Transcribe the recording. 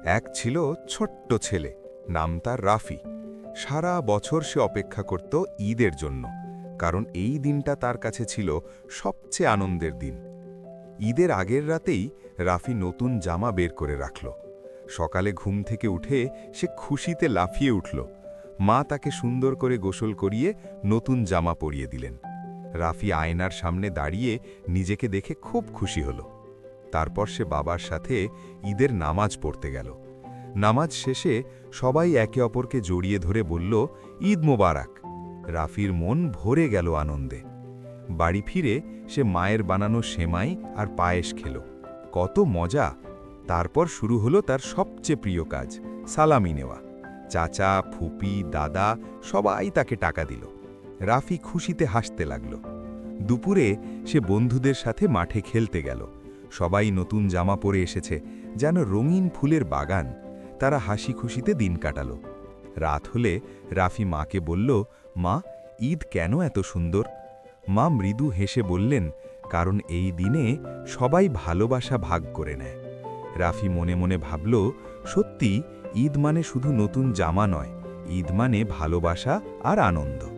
এক ছিল ছোট্ট ছেলে, নাম তার রাফি। সারা বছর সে অপেক্ষা করত ঈদের জন্য, কারণ এই দিনটা তার কাছে ছিল সবচেয়ে আনন্দের দিন। ঈদের আগের রাতেই রাফি নতুন জামা বের করে রাখল। সকালে ঘুম থেকে উঠে সে খুশিতে লাফিয়ে উঠল। মা তাকে সুন্দর করে গোসল করিয়ে নতুন জামা পরিয়ে দিলেন। রাফি আয়নার সামনে দাঁড়িয়ে নিজেকে দেখে খুব খুশি হল। তারপর সে বাবার সাথে ঈদের নামাজ পড়তে গেল। নামাজ শেষে সবাই একে অপরকে জড়িয়ে ধরে বলল, ঈদ মোবারক। রাফির মন ভরে গেল আনন্দে। বাড়ি ফিরে সে মায়ের বানানো সেমাই আর পায়েস খেল। কত মজা! তারপর শুরু হলো তার সবচেয়ে প্রিয় কাজ, সালামি নেওয়া। চাচা, ফুপি, দাদা সবাই তাকে টাকা দিল। রাফি খুশিতে হাসতে লাগল। দুপুরে সে বন্ধুদের সাথে মাঠে খেলতে গেল। সবাই নতুন জামা পরে এসেছে, যেন রঙিন ফুলের বাগান। তারা হাসি খুশিতে দিন কাটালো। রাত হলে রাফি মাকে বলল, মা, ঈদ কেন এত সুন্দর? মা মৃদু হেসে বললেন, কারণ এই দিনে সবাই ভালোবাসা ভাগ করে নেয়। রাফি মনে মনে ভাবল, সত্যি ঈদ মানে শুধু নতুন জামা নয়, ঈদ মানে ভালোবাসা আর আনন্দ।